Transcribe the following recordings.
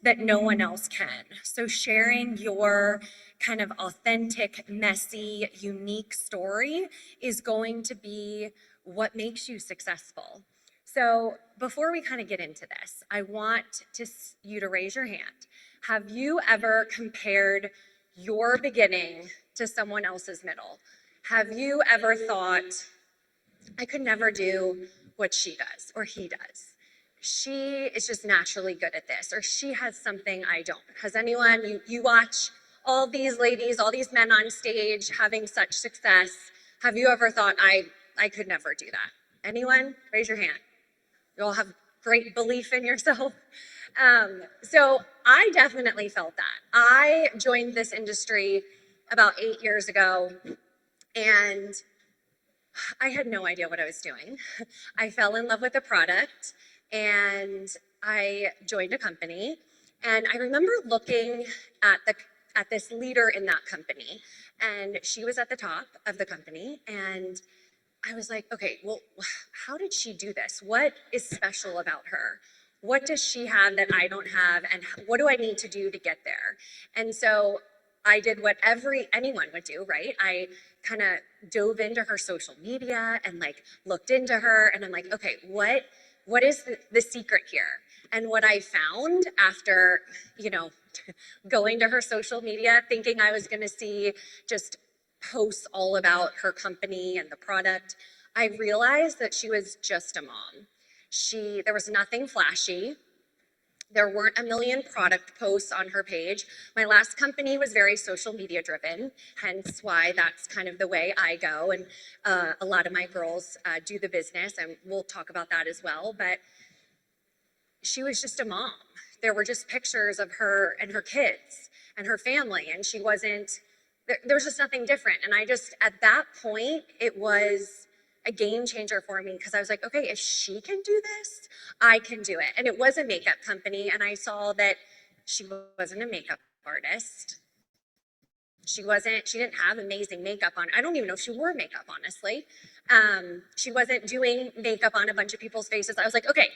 that no one else can. So sharing your kind of authentic, messy, unique story is going to be what makes you successful. So before we kind of get into this, I want you to raise your hand. Have you ever compared your beginning to someone else's middle? Have you ever thought, I could never do what she does or he does? She is just naturally good at this, or she has something I don't. Has anyone, you watch all these ladies, all these men on stage having such success. Have you ever thought, I could never do that? Anyone? Raise your hand. You all have great belief in yourself. So I definitely felt that. I joined this industry about 8 years ago, and I had no idea what I was doing. I fell in love with the product and I joined a company. And I remember looking at this leader in that company, and she was at the top of the company. And I was like, okay, well, how did she do this? What is special about her? What does she have that I don't have? And what do I need to do to get there? And so I did what anyone would do, right? I kind of dove into her social media and like looked into her, and I'm like, okay, what is the secret here? And what I found after, going to her social media, thinking I was going to see just posts all about her company and the product, I realized that she was just a mom. There was nothing flashy. There weren't a million product posts on her page. My last company was very social media driven, hence why that's kind of the way I go. And a lot of my girls do the business, and we'll talk about that as well. But she was just a mom. There were just pictures of her and her kids and her family, and she wasn't, there was just nothing different. And at that point, it was a game changer for me, because I was like, okay, if she can do this, I can do it. And it was a makeup company, and I saw that she wasn't a makeup artist. She didn't have amazing makeup on. I don't even know if she wore makeup, honestly. She wasn't doing makeup on a bunch of people's faces. I was like, okay,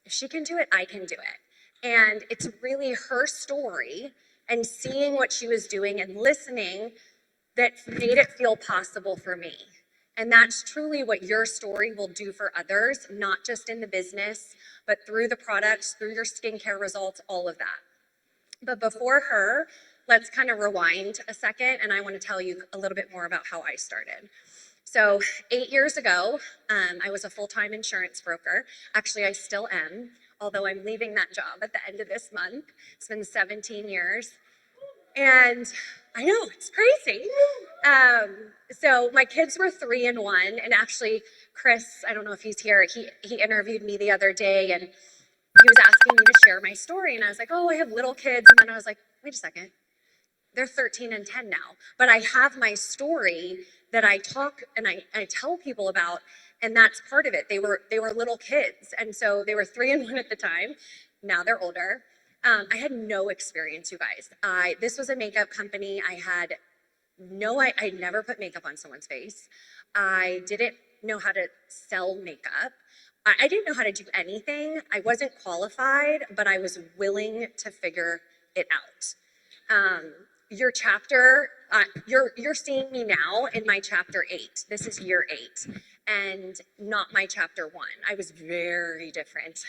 if she can do it, I can do it. And it's really her story and seeing what she was doing and listening that made it feel possible for me. And that's truly what your story will do for others, not just in the business, but through the products, through your skincare results, all of that. But before her, let's kind of rewind a second, and I want to tell you a little bit more about how I started. So 8 years ago, I was a full-time insurance broker. Actually, I still am, although I'm leaving that job at the end of this month. It's been 17 years. And I know, it's crazy. So my kids were 3 and 1, and actually Chris, I don't know if he's here, he interviewed me the other day, and he was asking me to share my story, and I was like, oh, I have little kids. And then I was like, wait a second, they're 13 and 10 now, but I have my story that I talk and I tell people about, and that's part of it. They were little kids, and so they were 3 and 1 at the time. Now they're older. I had no experience, you guys. This was a makeup company. I never put makeup on someone's face. I didn't know how to sell makeup. I didn't know how to do anything. I wasn't qualified, but I was willing to figure it out. Your chapter, you're seeing me now in my chapter 8. This is year 8. And not my chapter 1. I was very different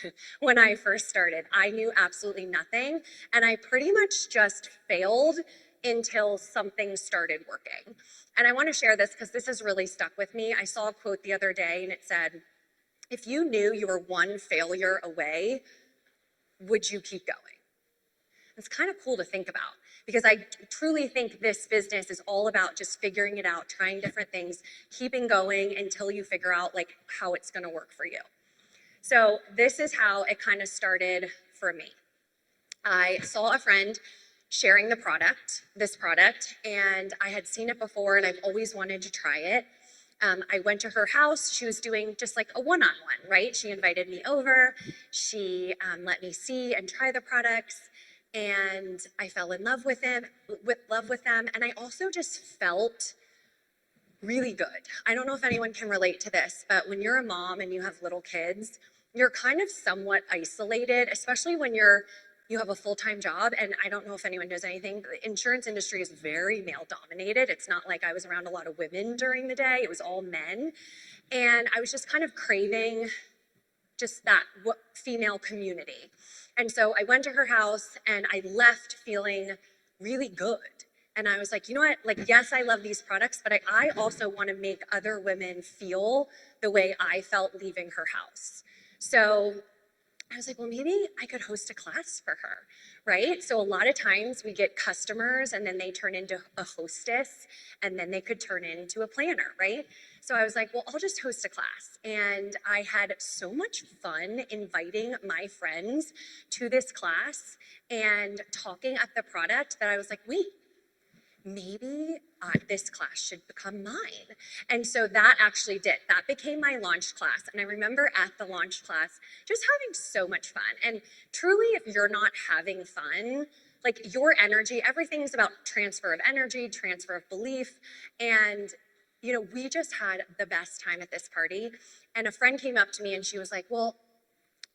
when I first started. I knew absolutely nothing, and I pretty much just failed until something started working. And I want to share this because this has really stuck with me. I saw a quote the other day, and it said, if you knew you were one failure away, would you keep going? It's kind of cool to think about, because I truly think this business is all about just figuring it out, trying different things, keeping going until you figure out like how it's going to work for you. So this is how it kind of started for me. I saw a friend sharing this product, and I had seen it before, and I've always wanted to try it. I went to her house. She was doing just like a one-on-one, right? She invited me over. She let me see and try the products. And I fell in love with them, and I also just felt really good. I don't know if anyone can relate to this, but when you're a mom and you have little kids, you're kind of somewhat isolated, especially when you're you have a full-time job, and I don't know if anyone knows anything, but the insurance industry is very male dominated. It's not like I was around a lot of women during the day, it was all men. And I was just kind of craving just that female community. And so I went to her house and I left feeling really good. And I was like, you know what? Like, yes, I love these products, but I also want to make other women feel the way I felt leaving her house. So I was like, well, maybe I could host a class for her, right? So a lot of times we get customers and then they turn into a hostess and then they could turn into a planner, right? So I was like, well, I'll just host a class. And I had so much fun inviting my friends to this class and talking up the product that I was like, wait, maybe this class should become mine. And so that actually did. That became my launch class. And I remember at the launch class just having so much fun. And truly, if you're not having fun, like your energy, everything's about transfer of energy, transfer of belief. And, you know, we just had the best time at this party. And a friend came up to me and she was like, well,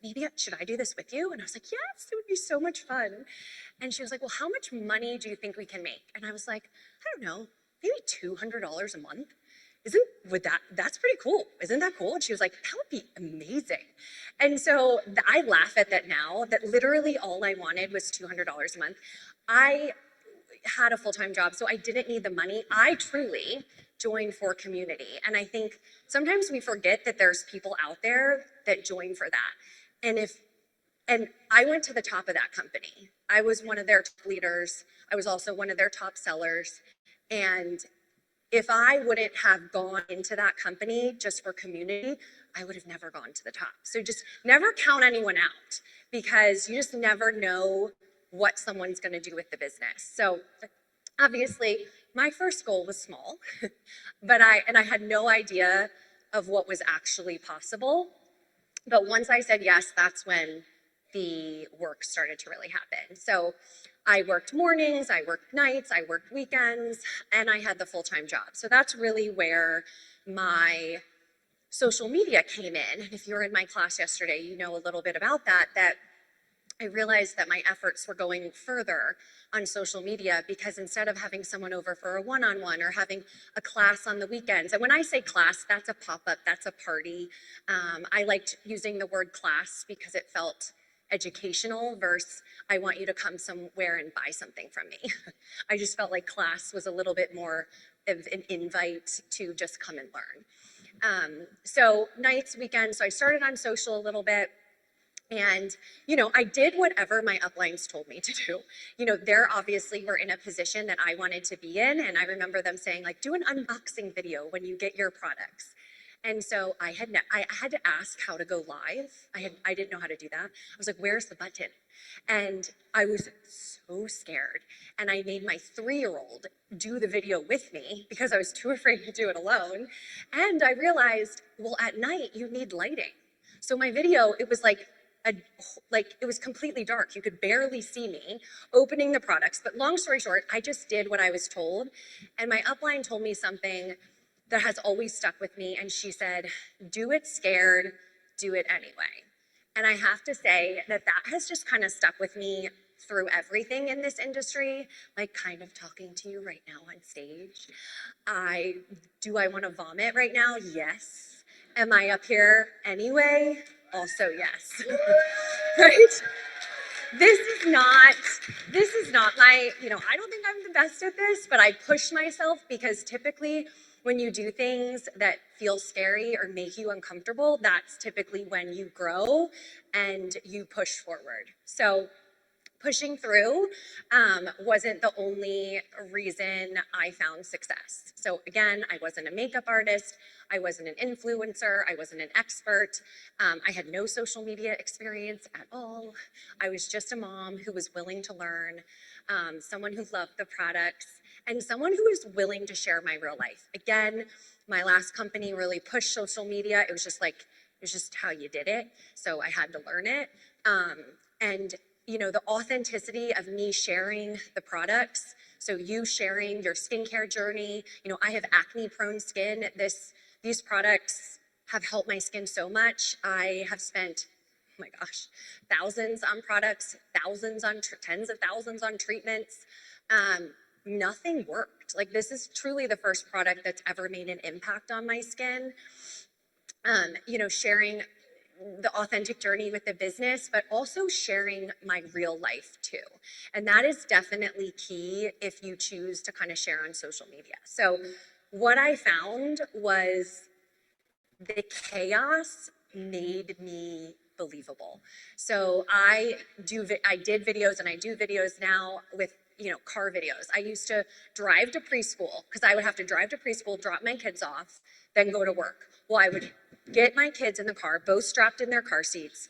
maybe should I do this with you? And I was like, yes, it would be so much fun. And she was like, well, how much money do you think we can make? And I was like, I don't know, maybe $200 a month. That's pretty cool. Isn't that cool? And she was like, that would be amazing. And so I laugh at that now, that literally all I wanted was $200 a month. I had a full-time job, so I didn't need the money. I truly joined for community. And I think sometimes we forget that there's people out there that join for that. And I went to the top of that company. I was one of their top leaders. I was also one of their top sellers. And if I wouldn't have gone into that company just for community, I would have never gone to the top. So just never count anyone out, because you just never know what someone's going to do with the business. So obviously my first goal was small, but I had no idea of what was actually possible. But once I said yes, that's when the work started to really happen. So I worked mornings, I worked nights, I worked weekends, and I had the full-time job. So that's really where my social media came in. And if you were in my class yesterday, you know a little bit about that I realized that my efforts were going further on social media, because instead of having someone over for a one-on-one or having a class on the weekends, and when I say class, that's a pop-up, that's a party. I liked using the word class because it felt educational versus I want you to come somewhere and buy something from me. I just felt like class was a little bit more of an invite to just come and learn. So nights, weekends, so I started on social a little bit. And, you know, I did whatever my uplines told me to do. You know, they're obviously were in a position that I wanted to be in. And I remember them saying, like, do an unboxing video when you get your products. And so I had to ask how to go live. I didn't know how to do that. I was like, where's the button? And I was so scared. And I made my 3-year-old do the video with me because I was too afraid to do it alone. And I realized, well, at night you need lighting. So my video, it was like it was completely dark. You could barely see me opening the products. But long story short, I just did what I was told. And my upline told me something that has always stuck with me. And she said, do it scared, do it anyway. And I have to say that has just kind of stuck with me through everything in this industry, like kind of talking to you right now on stage. Do I want to vomit right now? Yes. Am I up here anyway? Also yes. Right? This is not my, you know, I don't think I'm the best at this, but I push myself because typically when you do things that feel scary or make you uncomfortable, that's typically when you grow and you push forward. So pushing through wasn't the only reason I found success. So again, I wasn't a makeup artist. I wasn't an influencer. I wasn't an expert. I had no social media experience at all. I was just a mom who was willing to learn, someone who loved the products, and someone who was willing to share my real life. Again, my last company really pushed social media. It was just how you did it. So I had to learn it. And you know, the authenticity of me sharing the products. So you sharing your skincare journey. You know, I have acne prone skin. These products have helped my skin so much. I have spent my gosh, thousands on products, thousands on, tens of thousands on treatments. Nothing worked. Like, this is truly the first product that's ever made an impact on my skin. Sharing the authentic journey with the business, but also sharing my real life too. And that is definitely key if you choose to kind of share on social media. So what I found was the chaos made me believable. So I did videos, and I do videos now with car videos. I used to drive to preschool, because I would have to drive to preschool, drop my kids off, then go to work. Well, I would get my kids in the car, both strapped in their car seats,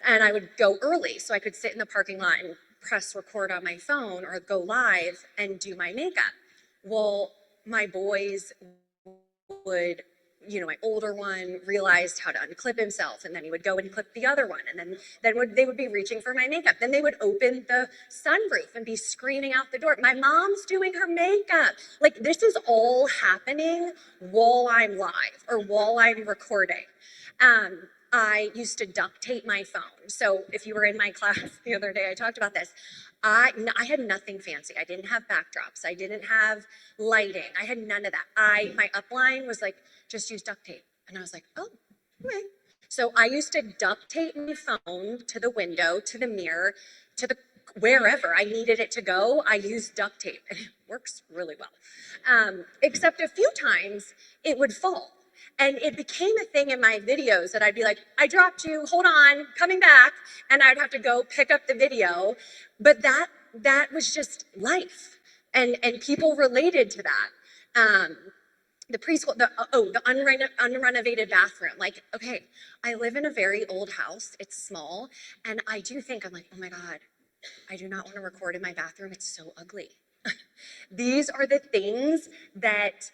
and I would go early so I could sit in the parking lot and press record on my phone or go live and do my makeup. Well, my boys would, my older one realized how to unclip himself, and then he would go and clip the other one, and then they would be reaching for my makeup. Then they would open the sunroof and be screaming out the door, "My mom's doing her makeup." Like, this is all happening while I'm live or while I'm recording. I used to duct tape my phone. So if you were in my class the other day, I talked about this. I had nothing fancy. I didn't have backdrops. I didn't have lighting. I had none of that. My upline was like, "Just use duct tape." And I was like, "Oh, okay." So I used to duct tape my phone to the window, to the mirror, to the wherever I needed it to go. I used duct tape, and it works really well. Except a few times it would fall. And it became a thing in my videos that I'd be like, "I dropped you, hold on, coming back." And I'd have to go pick up the video. But that was just life. And people related to that. The preschool, the unrenovated bathroom. Like, okay, I live in a very old house. It's small. And I do think, I'm like, oh my God, I do not want to record in my bathroom. It's so ugly. These are the things that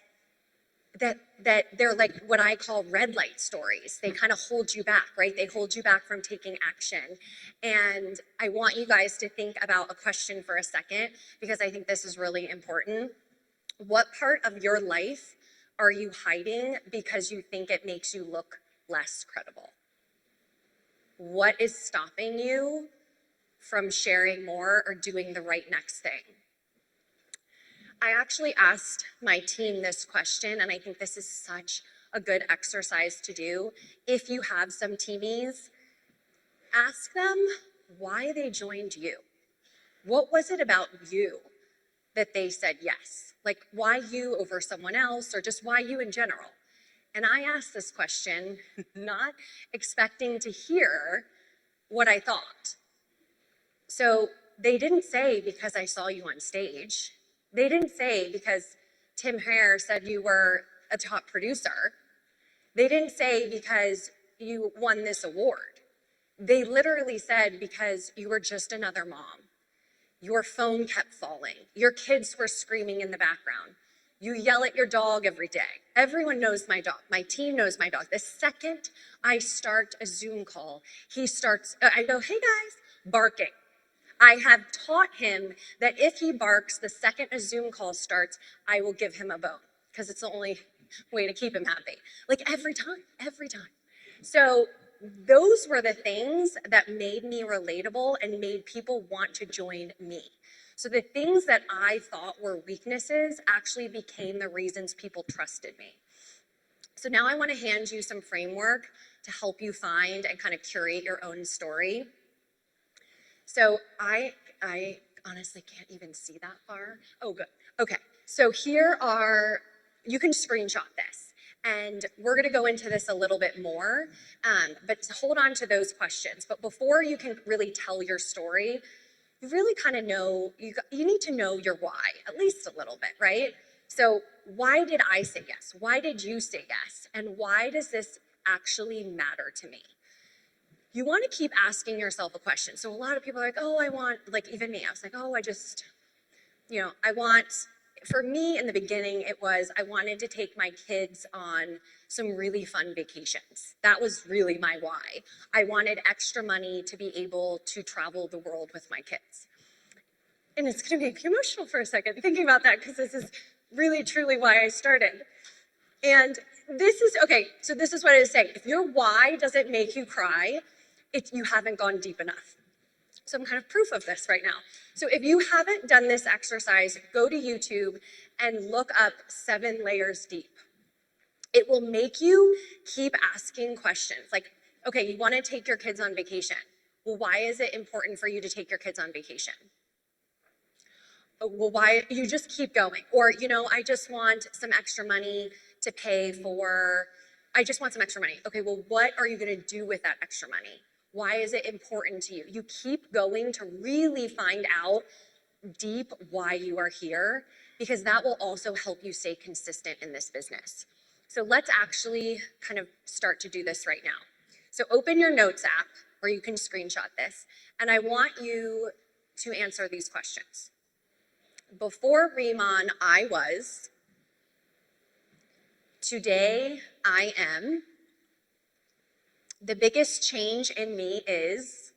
they're like what I call red light stories. They kind of hold you back, right? They hold you back from taking action. And I want you guys to think about a question for a second, because I think this is really important. What part of your life are you hiding because you think it makes you look less credible? What is stopping you from sharing more or doing the right next thing? I actually asked my team this question, and I think this is such a good exercise to do. If you have some teamies, ask them why they joined you. What was it about you that they said yes? Like, why you over someone else, or just why you in general? And I asked this question not expecting to hear what I thought. So they didn't say because I saw you on stage. They didn't say because Tim Hare said you were a top producer. They didn't say because you won this award. They literally said because you were just another mom. Your phone kept falling. Your kids were screaming in the background. You yell at your dog every day. Everyone knows my dog. My team knows my dog. The second I start a Zoom call, I go, "Hey guys," barking. I have taught him that if he barks the second a Zoom call starts, I will give him a bone, because it's the only way to keep him happy. Like, every time. So those were the things that made me relatable and made people want to join me. So the things that I thought were weaknesses actually became the reasons people trusted me. So now I want to hand you some framework to help you find and kind of curate your own story. So I honestly can't even see that far. Oh, good. Okay. So you can screenshot this. And we're going to go into this a little bit more, but hold on to those questions. But before you can really tell your story, you really kind of know, you need to know your why, at least a little bit, right? So why did I say yes? Why did you say yes? And why does this actually matter to me? You want to keep asking yourself a question. So a lot of people are like, "Oh, I want," like even me, I was like, "Oh, for me in the beginning, it was, I wanted to take my kids on some really fun vacations. That was really my why. I wanted extra money to be able to travel the world with my kids. And it's going to make me emotional for a second thinking about that, because this is really truly why I started. And this is what I was saying. If your why doesn't make you cry, you haven't gone deep enough. So I'm kind of proof of this right now. So if you haven't done this exercise, go to YouTube and look up 7 layers deep. It will make you keep asking questions. Like, okay, you want to take your kids on vacation. Well, why is it important for you to take your kids on vacation? Well, why? You just keep going. Or, I just want some extra money to pay for, I just want some extra money. Okay, well, what are you going to do with that extra money? Why is it important to you? You keep going to really find out deep why you are here, because that will also help you stay consistent in this business. So let's actually kind of start to do this right now. So open your notes app, or you can screenshot this, and I want you to answer these questions. Before Riman, I was. Today, I am. The biggest change in me is,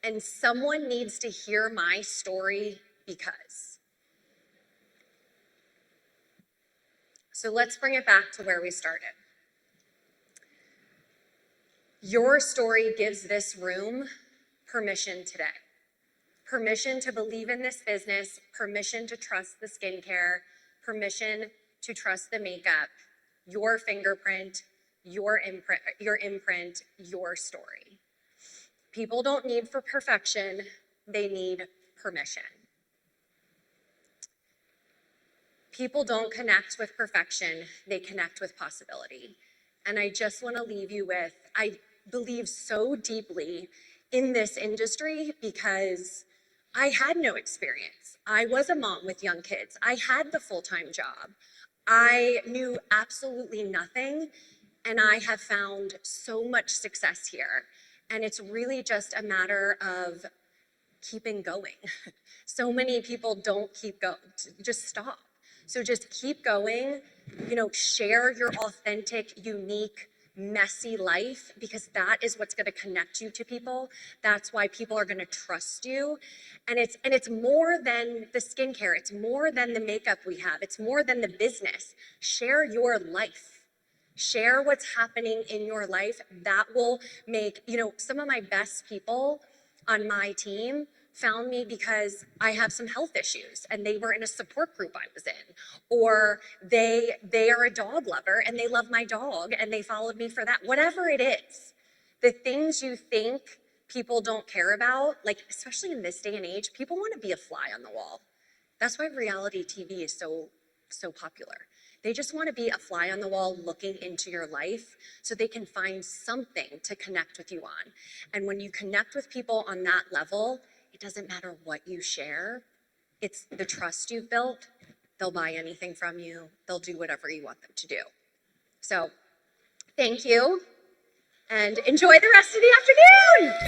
and someone needs to hear my story because. So let's bring it back to where we started. Your story gives this room permission today. Permission to believe in this business, permission to trust the skincare, permission to trust the makeup, your fingerprint, your imprint, your story. People don't need for perfection, they need permission. People don't connect with perfection, they connect with possibility. And I just want to leave you with, I believe so deeply in this industry because I had no experience. I was a mom with young kids. I had the full-time job. I knew absolutely nothing, and I have found so much success here. And it's really just a matter of keeping going. So many people don't keep going, just stop. So just keep going, share your authentic, unique, messy life, because that is what's going to connect you to people. That's why people are going to trust you. And it's more than the skincare. It's more than the makeup we have. It's more than the business. Share your life. Share what's happening in your life. That will make, some of my best people on my team found me because I have some health issues and they were in a support group I was in, or they are a dog lover and they love my dog and they followed me for that. Whatever it is, the things you think people don't care about, like especially in this day and age, people want to be a fly on the wall. That's why reality TV is so popular. They just want to be a fly on the wall looking into your life so they can find something to connect with you on. And when you connect with people on that level, it doesn't matter what you share. It's the trust you've built. They'll buy anything from you. They'll do whatever you want them to do. So thank you and enjoy the rest of the afternoon.